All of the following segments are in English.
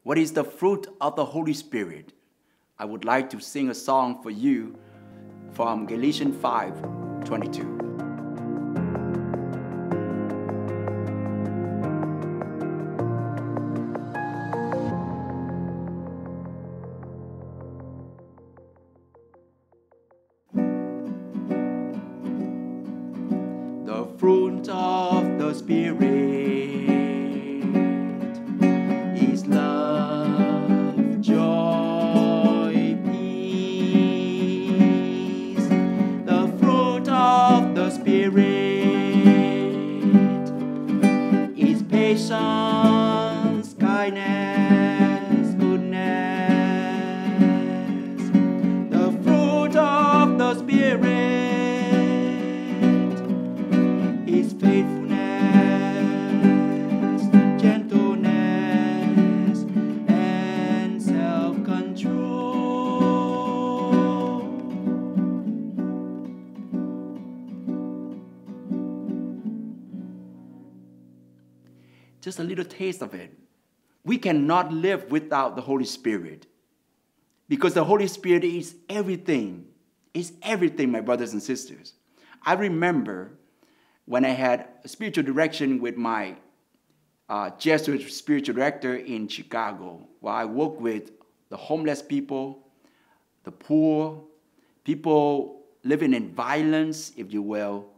What is the fruit of the Holy Spirit? I would like to sing a song for you from Galatians 5:22. The fruit of the Spirit is love, joy, peace. The fruit of the Spirit is patience, kindness, goodness. The fruit of the Spirit is faithfulness, gentleness, and self-control. Just a little taste of it. We cannot live without the Holy Spirit, because the Holy Spirit is everything. It's everything, my brothers and sisters. I remember when I had a spiritual direction with my Jesuit spiritual director in Chicago, where I worked with the homeless people, the poor, people living in violence, if you will.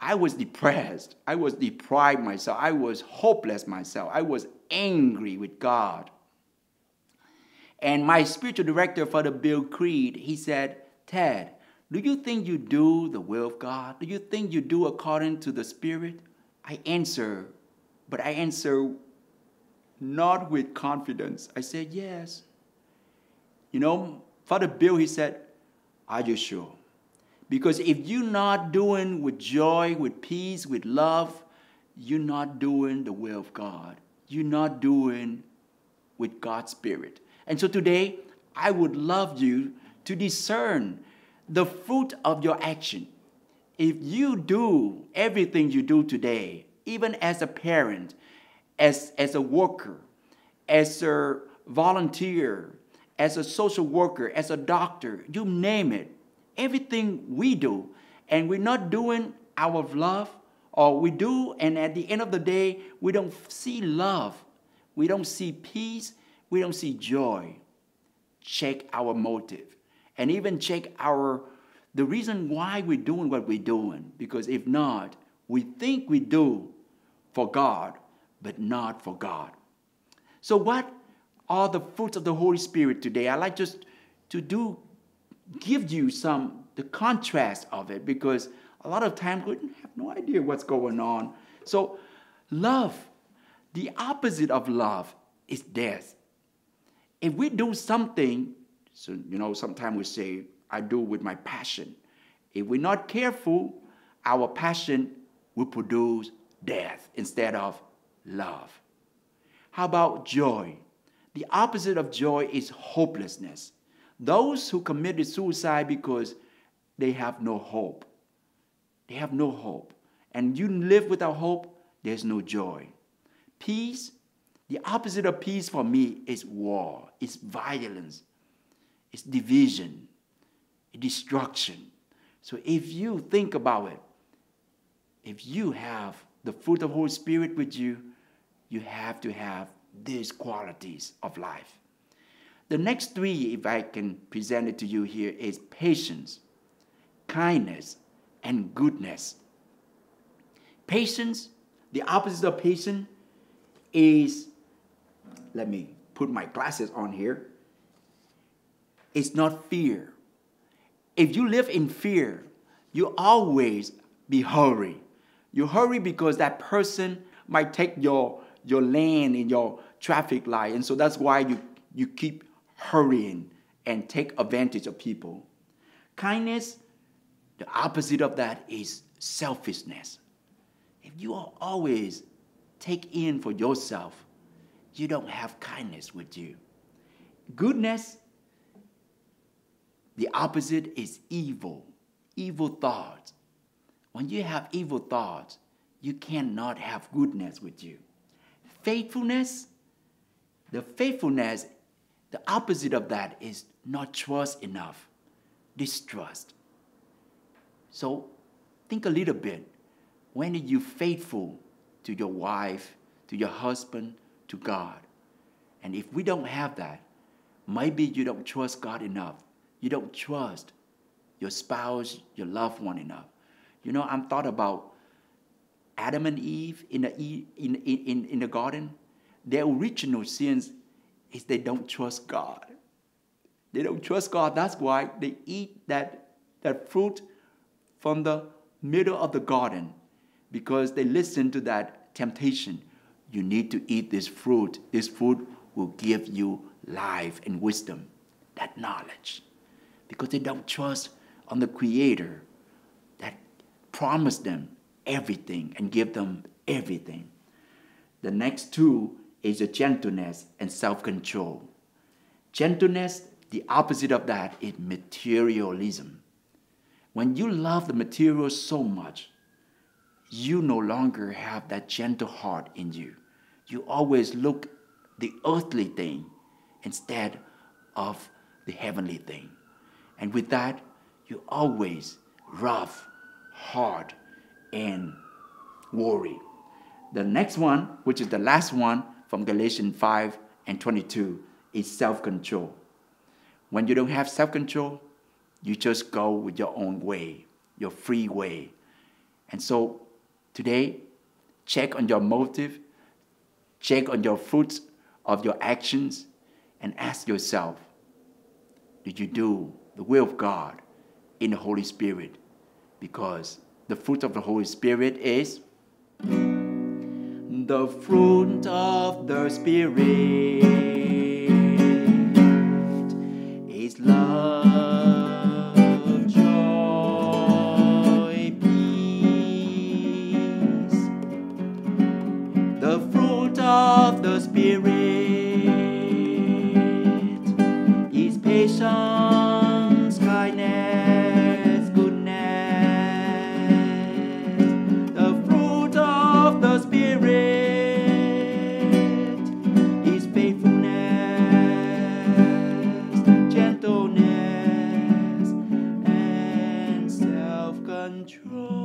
I was depressed. I was deprived myself. I was hopeless myself. I was angry with God. And my spiritual director for the Bill Creed, he said, "Ted, do you think you do the will of God? Do you think you do according to the Spirit?" I answer not with confidence. I said, "Yes." You know, Father Bill, he said, "Are you sure? Because if you're not doing with joy, with peace, with love, you're not doing the will of God. You're not doing with God's Spirit." And so today, I would love you to discern the fruit of your action. If you do everything you do today, even as a parent, as a worker, as a volunteer, as a social worker, as a doctor, you name it, everything we do, and we're not doing out of love, or we do, and at the end of the day, we don't see love, we don't see peace, we don't see joy. Check our motive. And even check the reason why we're doing what we're doing. Because if not, we think we do for God, but not for God. So what are the fruits of the Holy Spirit today? I'd like just to give you the contrast of it, because a lot of times we have no idea what's going on. So love, the opposite of love is death. If we do something, so sometimes we say, "I do with my passion." If we're not careful, our passion will produce death instead of love. How about joy? The opposite of joy is hopelessness. Those who committed suicide because they have no hope. They have no hope. And you live without hope, there's no joy. Peace, the opposite of peace for me is war, it's violence, it's division, it's destruction. So if you think about it, if you have the fruit of the Holy Spirit with you, you have to have these qualities of life. The next three, if I can present it to you here, is patience, kindness, and goodness. Patience, the opposite of patience is, let me put my glasses on here, it's not fear. If you live in fear, you always be hurry. You hurry because that person might take your lane in your traffic light, and so that's why you keep hurrying and take advantage of people. Kindness, the opposite of that is selfishness. If you are always take in for yourself, you don't have kindness with you. Goodness, the opposite is evil. Evil thoughts. When you have evil thoughts, you cannot have goodness with you. Faithfulness, The faithfulness, the opposite of that is not trust enough, distrust. So think a little bit. When are you faithful to your wife, to your husband, to God? And if we don't have that, maybe you don't trust God enough. You don't trust your spouse, your loved one enough. You know, I'm thought about Adam and Eve in the garden. Their original sins is they don't trust God. They don't trust God. That's why they eat that fruit from the middle of the garden, because they listen to that temptation. You need to eat this fruit. This fruit will give you life and wisdom, that knowledge. Because they don't trust on the Creator that promised them everything and give them everything. The next two is the gentleness and self-control. Gentleness, the opposite of that is materialism. When you love the material so much, you no longer have that gentle heart in you. You always look the earthly thing instead of the heavenly thing. And with that, you always rough, hard, and worry. The next one, which is the last one from Galatians 5 and 22, is self-control. When you don't have self-control, you just go with your own way, your free way. And so today, check on your motive, check on your fruits of your actions, and ask yourself, did you do the will of God in the Holy Spirit? Because the fruit of the Holy Spirit is the fruit of the Spirit is love, joy, peace. The fruit of the Spirit is patience, kindness, goodness. The fruit of the Spirit is faithfulness, gentleness, and self-control.